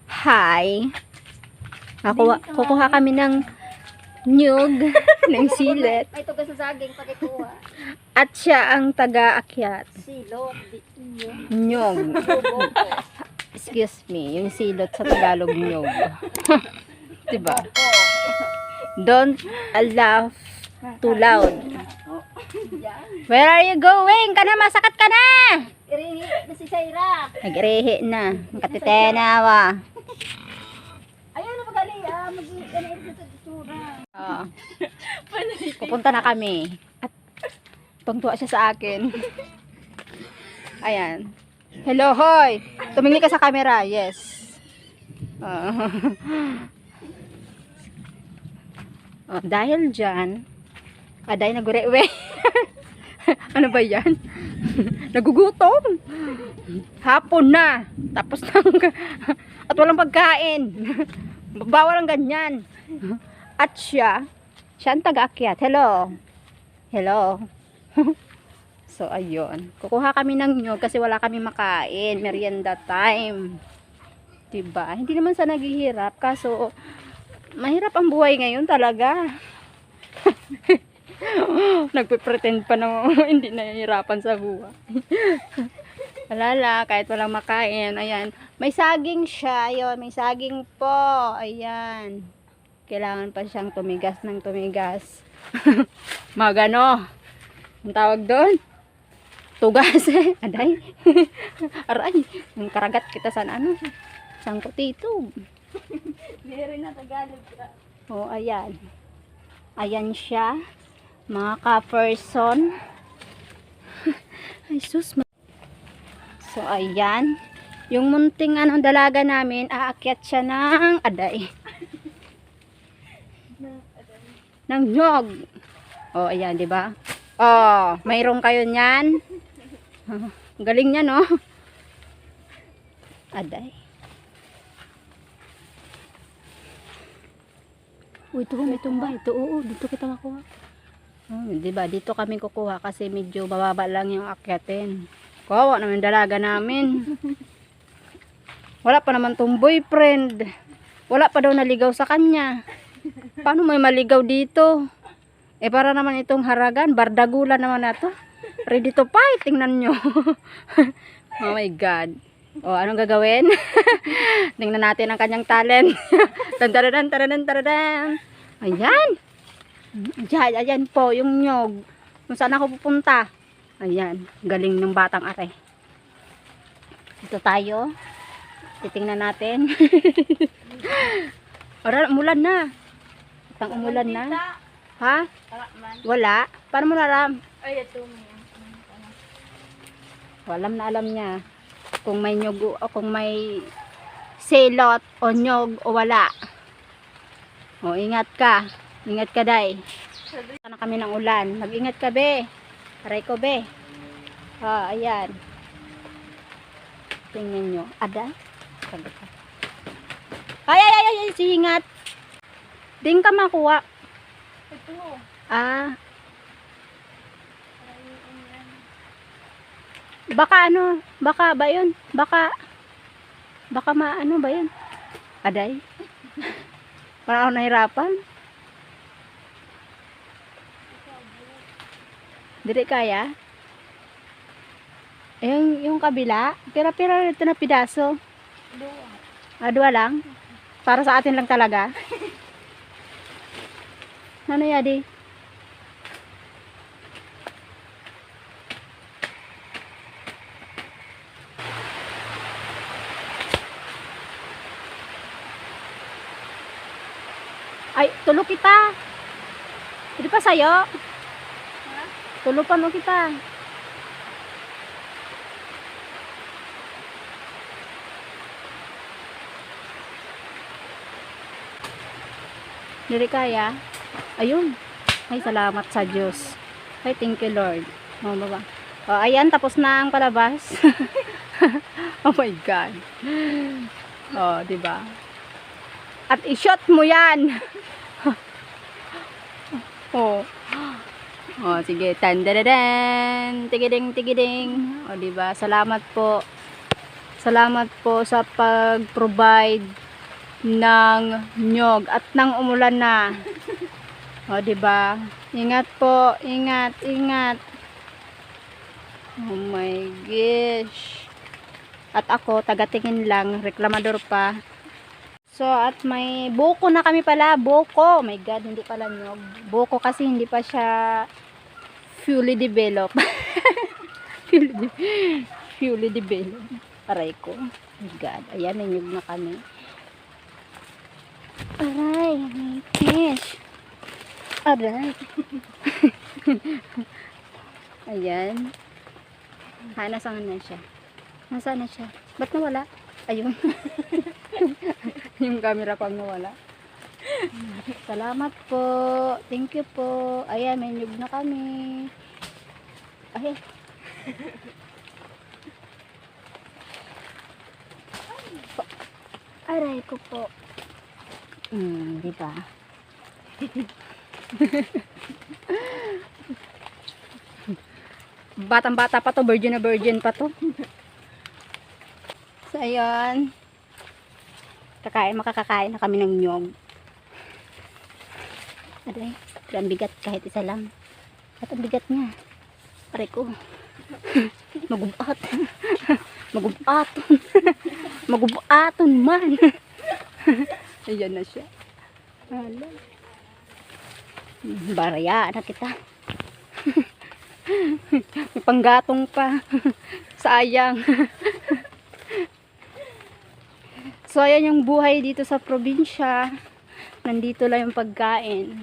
Hi. Kukuha kami ng nyug ng silet. May tugas sa saging pakikuha. At siya ang taga-akyat. Silot. Nyug. Excuse me, yung silot sa Tagalog nyug. Diba? Don't laugh too loud. Where are you going? Kana masakat ka na. Irihi na si Saira. Nagrehe na. Katitenawa. Ayun na magaling mag-ganit na sa tsura. Pupunta na kami. At tungtuwa siya sa akin. Ayan. Hello, hoy. Tumingin ka sa camera. Yes. Dahil dyan, dahil nagurewe. Ano ba yan? Nagugutom. Hapon na. Tapos at walang pagkain. Bawal ang ganyan. At siya ang taga-akyat. Hello. Hello. So, ayun. Kukuha kami ng nyug kasi wala kami makain. Merienda time. Diba? Hindi naman sa naghihirap. Kaso, mahirap ang buhay ngayon talaga. Nagpe-pretend pa na hindi nahihirapan sa buhay. Alala, kahit walang makain. Ayan. May saging siya. Ayun, may saging po. Ayan. Kailangan pa siyang tumigas ng tumigas. Magano. Ang tawag doon? Tugas. Aday. Aray. Ang karagat kita sa ano. Sangkutito. Meron na Tagalog. Oh, ayan. Ayan siya. Mga ka-person. Ay, sus. So, ayan. Yung munting dalaga namin, aakyat siya ng aday. Ng nyog. Oh, ayan, di ba? Oh, mayroon kayo niyan. Galing niya, no? Aday. Uy, ito, may tumba. Ito, oo, dito kita makuha. Oh, diba? Dito kami kukuha kasi medyo bababa lang yung akyatin. Kawawa naman dalaga namin. Wala pa naman tong boyfriend. Wala pa daw naligaw sa kanya. Paano may maligaw dito? Eh, para naman itong haragan. Bardagulan naman na to. Ready to fight. Tingnan nyo. Oh my God. O, anong gagawin? Tingnan natin ang kanyang talent. Tantaradan, taradan, taradan. Ayan. Ayan po, yung nyog. Kung saan ako pupunta. Ayan. Galing ng batang are. Ito tayo. Titingnan natin. Ora, umulan na. Itang umulan na. Ha? Wala. Paano mo naram? Ay, ito. Alam na alam niya. Kung may nyog o kung may selot o nyog o wala. O, ingat ka. Ingat ka, day. Sana kami ng ulan. Mag-ingat ka, be. Aray ko, be. Ayan. Tingnan nyo. Ada? Ay, singat. Ding ka makuha. Ito. Baka ano? Baka ba yun? Baka maano ba yun? Aday? Parang ako nahirapan. Dili kaya? Yung kabila? Pira-pira ito na pidaso. Dua lang? Para sa atin lang talaga? Ano yadi? Ay, tulog kita. Hindi pa sa'yo. Tulupan mo kita. Hindi kaya. Ayun. Ay, salamat sa Diyos. Ay, thank you Lord. Oh, baba. Oh, ayan, tapos na ang palabas. Oh my God. Oh, diba? At i-shot mo yan. Oh. Oh, sige. Tandadadan. Tigiding, tigiding. Oh, diba? Salamat po Salamat po sa pag-provide ng nyog at nang umulan na. O, diba? Ingat po, ingat, ingat. Oh my gosh. At ako, tagatingin lang, reklamador pa. So, at may buko na kami pala. Buko. Oh my God, hindi pala nyog. Buko kasi hindi pa siya fully developed. fully developed. Aray ko. Oh my God. Ayan, may nyog na kami. Aray, oh my gosh. Aray. Ayan. Nasaan na siya? Nasaan na siya? Ba't nawala? Ayun. Yung camera ko ang nawala. Salamat po. Thank you po. Ayan, may nyug na kami. Ay. Aray ko po. Di ba? Batang-bata pa to, virgin na virgin pa to. So, ayun. Makakakain na kami ng nyog. Aray, ang bigat kahit isa lang. At ang bigat niya. Aray ko. Magubat. Magubaton. Magubaton man. Ayan na siya. Hala. Baraya na kita. May panggatong pa. Sayang. So, ayan yung buhay dito sa probinsya. Nandito lang yung pagkain.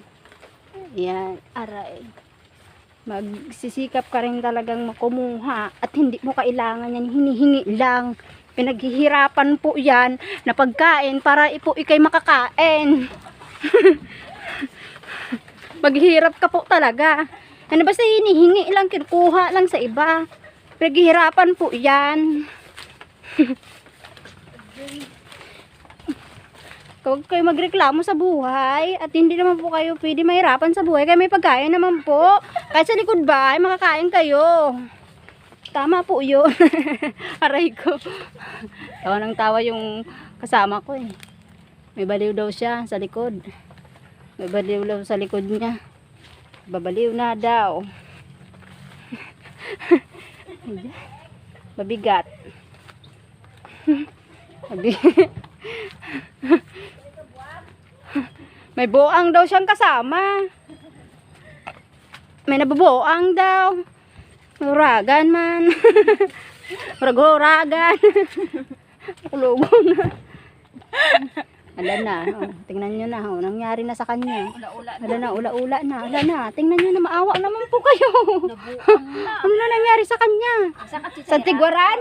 Ayan, aray. Magsisikap ka rin talagang makumuha at hindi mo kailangan yan, hinihingi lang. Pinaghihirapan po yan na pagkain para po ikay makakain. Maghihirap ka po talaga. Ano basta hinihingi lang, kinukuha lang sa iba. Pinaghihirapan po yan. Huwag kayo magreklamo sa buhay at hindi naman po kayo pwede mahirapan sa buhay kaya may pagkain naman po. Kahit sa likod ba, makakain kayo. Tama po yun. Aray ko. Tawa ng tawa yung kasama ko eh. May baliw daw siya sa likod. May baliw daw sa likod niya. Babaliw na daw. Mabigat. Mabigat. May buang daw siyang kasama. May nababuang daw. Huragan man. Huragan. Kulugo na. Ala na. Oh, tingnan nyo na. Oh, nangyari na sa kanya. Ala na, ula-ula na. Ala na. Tingnan nyo na. Maawa naman po kayo. Ano na nangyari sa kanya? Sa tigwaran?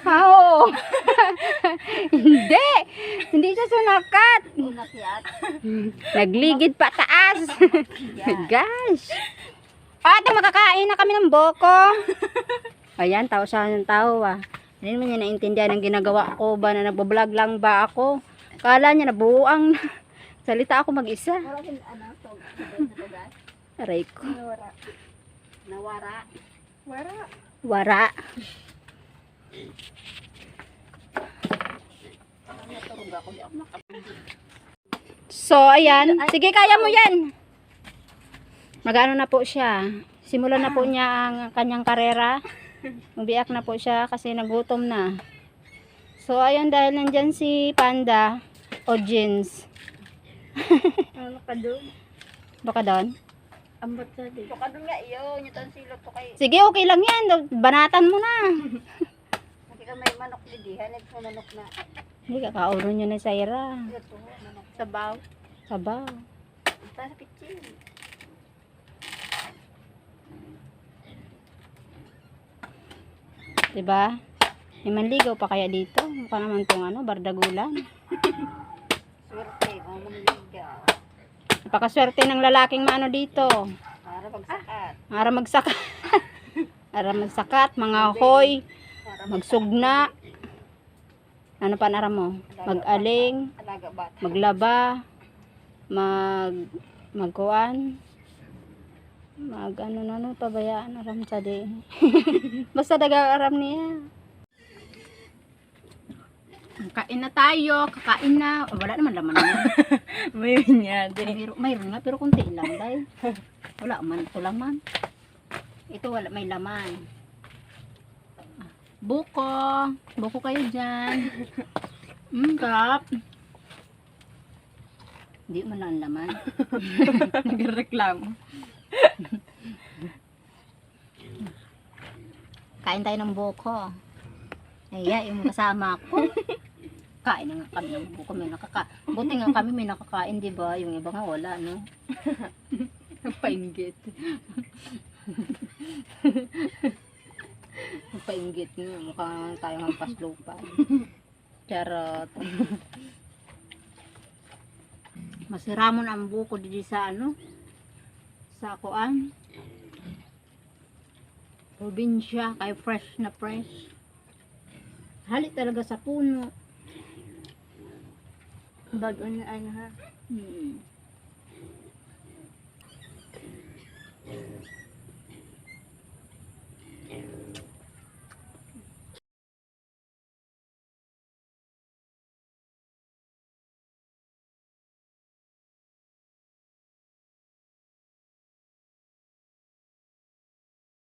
Oo. Hindi. Hindi siya sunakat. Nagligid pa taas. Gosh. Ate, makakain na kami ng boko. Ayan, tao siya ng tao ah. Hindi naman niya naintindihan ang ginagawa ko ba na nagbablog lang ba ako. Kala niya nabuang. Salita ako mag-isa. Aray ko. Nawara. Wara. Wara. So, ayan. Sige, kaya mo yan. Mag-ano na po siya. Simulan na po niya ang kanyang karera. Umiyak na po siya kasi nagutom na. So, ayan dahil nandyan si Panda o Jeans. Ano ka doon? Baka doon? Ambot sa di. Baka doon nga iyo. Nyutan silot to kay. Sige, okay lang yan. Banatan mo na. Hindi ka may manok di. Hanap mo manok na. Hindi, kakauro nyo na sa ira. Ito, manok. Sabaw. Sabaw. Para kitchen. Diba? May manligaw pa kaya dito? Mukha naman tong ano, bardagulan. Swerte. Mamaligaw. Napakaswerte ng lalaking maano dito. Para pagsakat. Para magsakat. Para magsakat, mga hoy, magsugna. Ano pa nara mo? Mag-aling, Alaga bata. maglaba, magkuan, ano pabayaan aram sa di. Basta daga aram niya. Kain na tayo, kakain na. Oh, wala naman laman naman. Mayroon niya. Mayroon nga, pero kunti lang, dahil. Wala man, ito lang man. Ito wala, may laman. Buko. Buko kayo dyan. Kap. Hindi mo lang laman. Nagreklamo. Kain tayo ng buko. Ay, yung kasama ko. Kain na nga kami ng buko. Buti nga kami may nakakain, di ba? Yung iba nga wala, no? Painggit. Painggit nga. Mukhang tayo ng paslupan. Charot. Masiramon ang buko dito sa ano? Sa kuan. Probinsya. Kaya fresh na fresh. Halit talaga sa puno. Bago na ano ha.